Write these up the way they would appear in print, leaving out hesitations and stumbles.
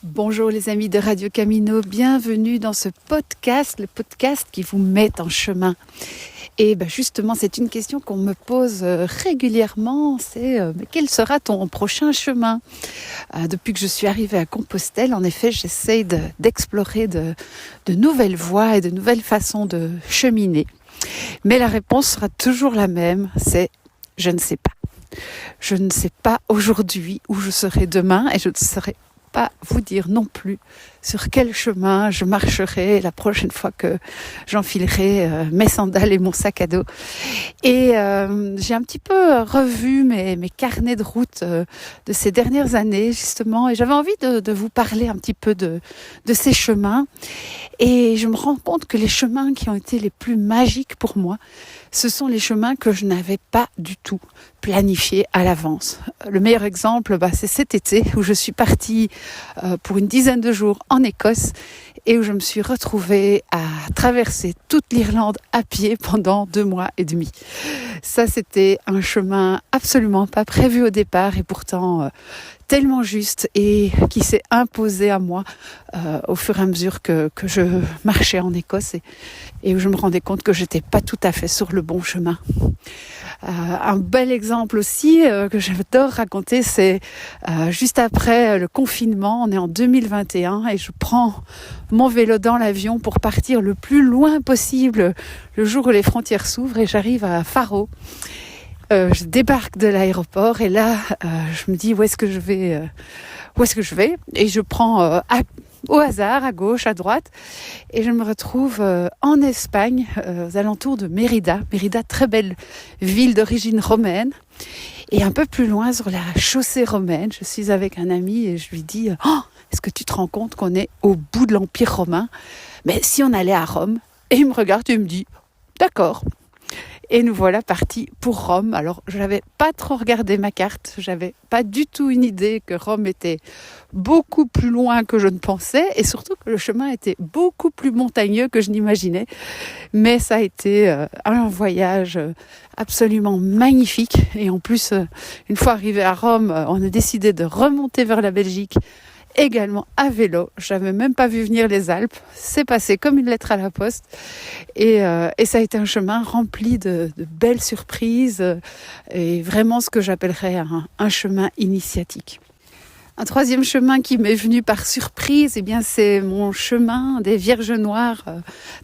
Bonjour les amis de Radio Camino, bienvenue dans ce podcast, le podcast qui vous met en chemin. Et justement, c'est une question qu'on me pose régulièrement, c'est quel sera ton prochain chemin ? Depuis que je suis arrivée à Compostelle, en effet, j'essaye d'explorer de nouvelles voies et de nouvelles façons de cheminer. Mais la réponse sera toujours la même, c'est je ne sais pas. Je ne sais pas aujourd'hui où je serai demain et je ne saurais pas vous dire non plus sur quel chemin je marcherai la prochaine fois que j'enfilerai mes sandales et mon sac à dos. Et j'ai un petit peu revu mes carnets de route de ces dernières années justement, et j'avais envie de vous parler un petit peu de ces chemins. Et je me rends compte que les chemins qui ont été les plus magiques pour moi, ce sont les chemins que je n'avais pas du tout planifiés à l'avance. Le meilleur exemple, c'est cet été où je suis partie pour une dizaine de jours en Écosse et où je me suis retrouvée à traverser toute l'Irlande à pied pendant 2 mois et demi. Ça, c'était un chemin absolument pas prévu au départ et pourtant tellement juste et qui s'est imposé à moi au fur et à mesure que je marchais en Écosse et où je me rendais compte que j'étais pas tout à fait sur le bon chemin. Un bel exemple aussi que j'adore raconter, c'est juste après le confinement, on est en 2021 et je prends mon vélo dans l'avion pour partir le plus loin possible le jour où les frontières s'ouvrent et j'arrive à Faro. Je débarque de l'aéroport et là, je me dis où est-ce que je vais et je prends au hasard, à gauche, à droite, et je me retrouve en Espagne, aux alentours de Mérida. Mérida, très belle ville d'origine romaine. Et un peu plus loin, sur la chaussée romaine, je suis avec un ami et je lui dis « Oh, est-ce que tu te rends compte qu'on est au bout de l'Empire romain ? Mais si on allait à Rome ?» Et il me regarde et il me dit « D'accord ». Et nous voilà partis pour Rome. Alors, je n'avais pas trop regardé ma carte. J'avais pas du tout une idée que Rome était beaucoup plus loin que je ne pensais. Et surtout que le chemin était beaucoup plus montagneux que je n'imaginais. Mais ça a été un voyage absolument magnifique. Et en plus, une fois arrivé à Rome, on a décidé de remonter vers la Belgique. Également à vélo, j'avais même pas vu venir les Alpes, c'est passé comme une lettre à la poste et ça a été un chemin rempli de belles surprises et vraiment ce que j'appellerais un chemin initiatique. Un troisième chemin qui m'est venu par surprise, c'est mon chemin des Vierges Noires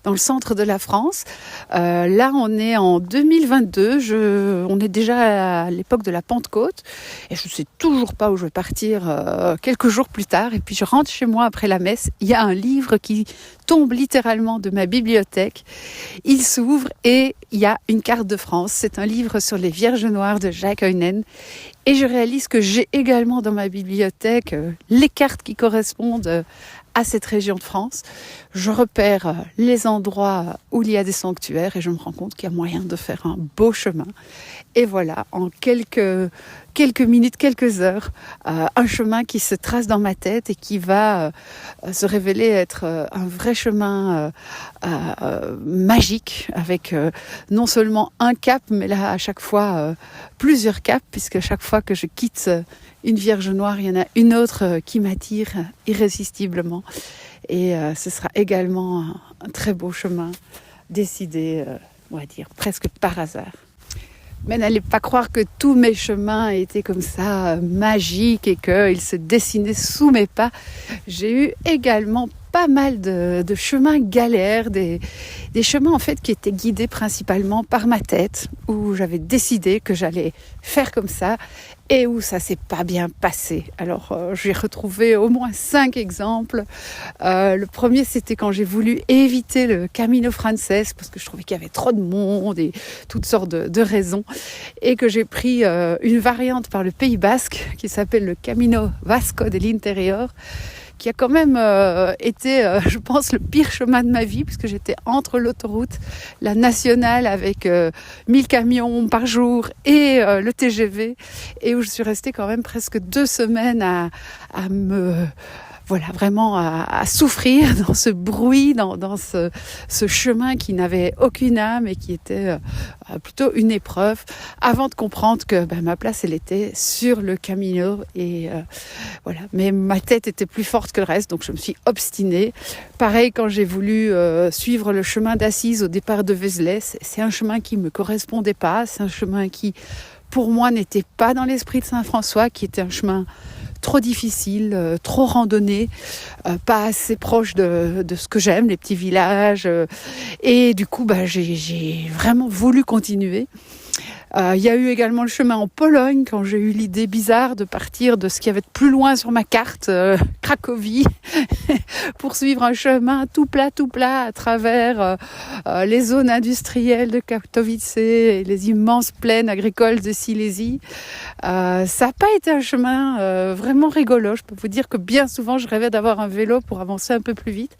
dans le centre de la France. Là, on est en 2022, on est déjà à l'époque de la Pentecôte et je ne sais toujours pas où je vais partir quelques jours plus tard. Et puis je rentre chez moi après la messe, il y a un livre qui tombe littéralement de ma bibliothèque. Il s'ouvre et il y a une carte de France. C'est un livre sur les Vierges Noires de Jacques Heunen. Et je réalise que j'ai également dans ma bibliothèque les cartes qui correspondent à cette région de France. Je repère les endroits où il y a des sanctuaires et je me rends compte qu'il y a moyen de faire un beau chemin. Et voilà, en quelques minutes, quelques heures, un chemin qui se trace dans ma tête et qui va se révéler être un vrai chemin magique avec non seulement un cap, mais là à chaque fois plusieurs caps, puisque chaque fois que je quitte une Vierge Noire, il y en a une autre qui m'attire irrésistiblement. Et ce sera également un très beau chemin décidé, on va dire, presque par hasard. Mais n'allez pas croire que tous mes chemins étaient comme ça, magiques et qu'ils se dessinaient sous mes pas. J'ai eu également pas mal de chemins galères, des chemins en fait qui étaient guidés principalement par ma tête, où j'avais décidé que j'allais faire comme ça et où ça s'est pas bien passé. Alors j'ai retrouvé au moins 5 exemples. Le premier, c'était quand j'ai voulu éviter le Camino Frances parce que je trouvais qu'il y avait trop de monde et toutes sortes de raisons, et que j'ai pris une variante par le Pays Basque qui s'appelle le Camino Vasco de l'Interior, qui a quand même été, je pense, le pire chemin de ma vie, puisque j'étais entre l'autoroute, la nationale avec 1000 camions par jour et le TGV, et où je suis restée quand même presque 2 semaines à me voilà, vraiment à souffrir dans ce bruit, dans ce chemin qui n'avait aucune âme et qui était plutôt une épreuve, avant de comprendre que ma place, elle était sur le Camino. Et voilà, mais ma tête était plus forte que le reste, donc je me suis obstinée. Pareil, quand j'ai voulu suivre le chemin d'Assise au départ de Vézelay, c'est un chemin qui ne me correspondait pas, c'est un chemin qui, pour moi, n'était pas dans l'esprit de Saint-François, qui était un chemin trop difficile, trop randonné, pas assez proche de ce que j'aime, les petits villages. Et du coup, j'ai vraiment voulu continuer. Il y a eu également le chemin en Pologne, quand j'ai eu l'idée bizarre de partir de ce qu'il y avait de plus loin sur ma carte, Cracovie, pour suivre un chemin tout plat à travers les zones industrielles de Katowice et les immenses plaines agricoles de Silésie. Ça n'a pas été un chemin vraiment rigolo. Je peux vous dire que bien souvent, je rêvais d'avoir un vélo pour avancer un peu plus vite.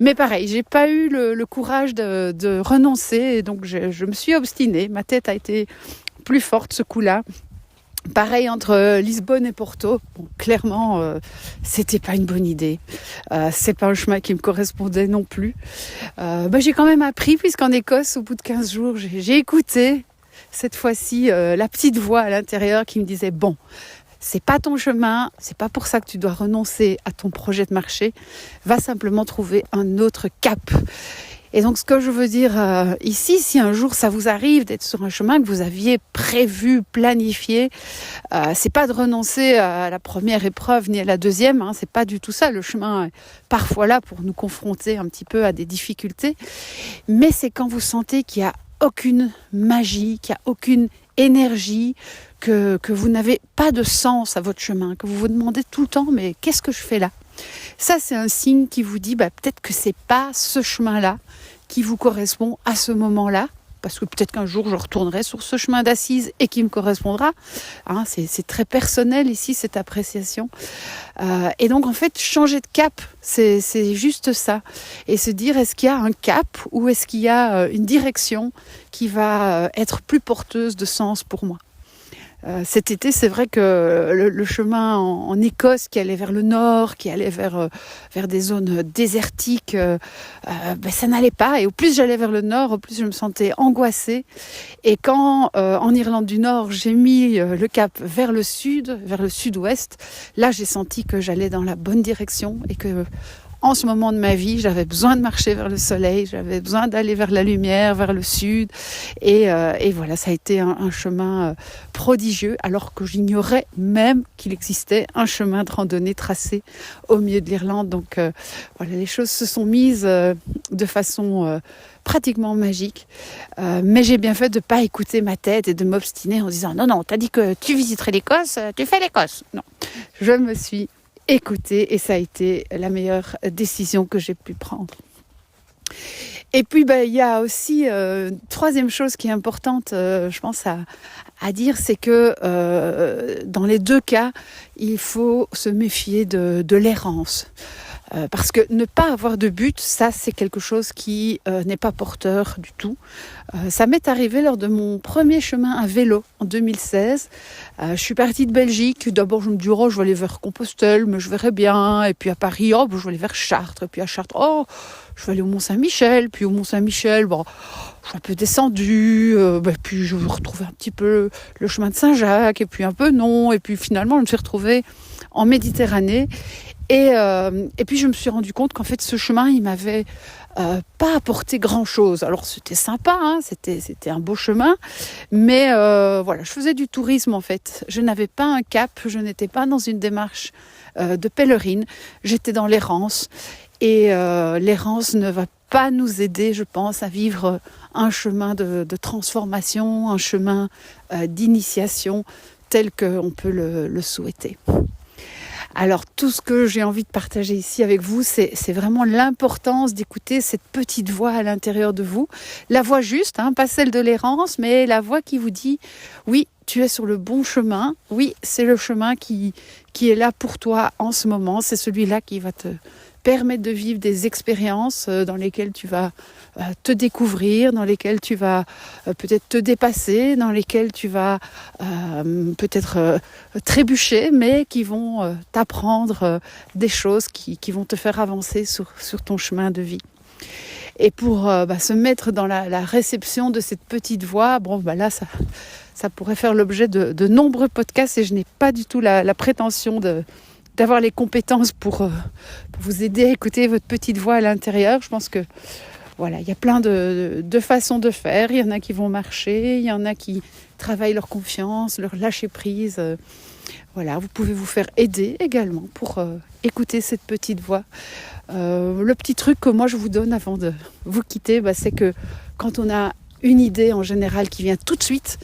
Mais pareil, j'ai pas eu le courage de renoncer, et donc je me suis obstinée. Ma tête a été plus forte ce coup-là. Pareil entre Lisbonne et Porto. Bon, clairement, c'était pas une bonne idée. C'est pas un chemin qui me correspondait non plus. J'ai quand même appris, puisqu'en Écosse, au bout de 15 jours, j'ai écouté cette fois-ci la petite voix à l'intérieur qui me disait bon. C'est pas ton chemin, c'est pas pour ça que tu dois renoncer à ton projet de marché. Va simplement trouver un autre cap. Et donc, ce que je veux dire ici, si un jour ça vous arrive d'être sur un chemin que vous aviez prévu, planifié, c'est pas de renoncer à la première épreuve ni à la deuxième. C'est pas du tout ça. Le chemin est parfois là pour nous confronter un petit peu à des difficultés. Mais c'est quand vous sentez qu'il y a aucune magie, qu'il y a aucune énergie, que vous n'avez pas de sens à votre chemin, que vous vous demandez tout le temps, mais qu'est-ce que je fais là ? Ça, c'est un signe qui vous dit, peut-être que c'est pas ce chemin-là qui vous correspond à ce moment-là, parce que peut-être qu'un jour, je retournerai sur ce chemin d'Assise et qui me correspondra. C'est très personnel ici, cette appréciation. Et donc, en fait, changer de cap, c'est juste ça. Et se dire, est-ce qu'il y a un cap ou est-ce qu'il y a une direction qui va être plus porteuse de sens pour moi ? Cet été, c'est vrai que le chemin en Écosse qui allait vers le nord, qui allait vers des zones désertiques, ça n'allait pas. Et au plus j'allais vers le nord, au plus je me sentais angoissée. Et quand en Irlande du Nord, j'ai mis le cap vers le sud, vers le sud-ouest, là j'ai senti que j'allais dans la bonne direction et que en ce moment de ma vie, j'avais besoin de marcher vers le soleil, j'avais besoin d'aller vers la lumière, vers le sud. Et voilà, ça a été un chemin prodigieux, alors que j'ignorais même qu'il existait un chemin de randonnée tracé au milieu de l'Irlande. Donc voilà, les choses se sont mises de façon pratiquement magique. Mais j'ai bien fait de ne pas écouter ma tête et de m'obstiner en disant « Non, t'as dit que tu visiterais l'Écosse, tu fais l'Écosse ». Non, je me suis écouter et ça a été la meilleure décision que j'ai pu prendre. Et puis il y a aussi troisième chose qui est importante, je pense à dire, c'est que dans les deux cas, il faut se méfier de l'errance. Parce que ne pas avoir de but, ça c'est quelque chose qui n'est pas porteur du tout. Ça m'est arrivé lors de mon premier chemin à vélo en 2016. Je suis partie de Belgique. D'abord je me dis je vais aller vers Compostelle, mais je verrai bien. Et puis à Paris, je vais aller vers Chartres. Et puis à Chartres, je vais aller au Mont-Saint-Michel. Puis au Mont-Saint-Michel, je suis un peu descendue. Puis je retrouvais un petit peu le chemin de Saint-Jacques. Et puis un peu non. Et puis finalement je me suis retrouvée en Méditerranée. Et puis je me suis rendu compte qu'en fait ce chemin il m'avait pas apporté grand chose. Alors c'était sympa, c'était un beau chemin, mais je faisais du tourisme en fait. Je n'avais pas un cap, je n'étais pas dans une démarche de pèlerine, j'étais dans l'errance. Et l'errance ne va pas nous aider, je pense, à vivre un chemin de transformation, un chemin d'initiation tel qu'on peut le souhaiter. Alors tout ce que j'ai envie de partager ici avec vous, c'est vraiment l'importance d'écouter cette petite voix à l'intérieur de vous. La voix juste, pas celle de l'errance, mais la voix qui vous dit « Oui, tu es sur le bon chemin. Oui, c'est le chemin qui est là pour toi en ce moment. C'est celui-là qui va te permettre de vivre des expériences dans lesquelles tu vas te découvrir, dans lesquelles tu vas peut-être te dépasser, dans lesquelles tu vas peut-être trébucher, mais qui vont t'apprendre des choses qui vont te faire avancer sur ton chemin de vie. Et pour se mettre dans la réception de cette petite voix, là, ça pourrait faire l'objet de nombreux podcasts et je n'ai pas du tout la prétention d'avoir les compétences pour vous aider à écouter votre petite voix à l'intérieur. Je pense que voilà, il y a plein de façons de faire. Il y en a qui vont marcher, il y en a qui travaillent leur confiance, leur lâcher prise. Voilà, vous pouvez vous faire aider également pour écouter cette petite voix. Le petit truc que moi je vous donne avant de vous quitter, c'est que quand on a une idée en général qui vient tout de suite,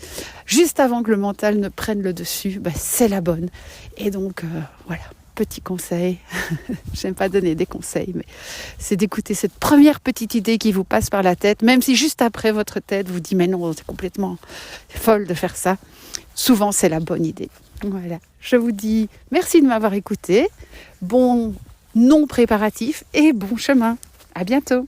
juste avant que le mental ne prenne le dessus, c'est la bonne. Et donc voilà, petit conseil, j'aime pas donner des conseils, mais c'est d'écouter cette première petite idée qui vous passe par la tête, même si juste après votre tête vous dit mais non, c'est complètement folle de faire ça. Souvent c'est la bonne idée. Voilà, je vous dis merci de m'avoir écouté, bon non préparatif et bon chemin. À bientôt.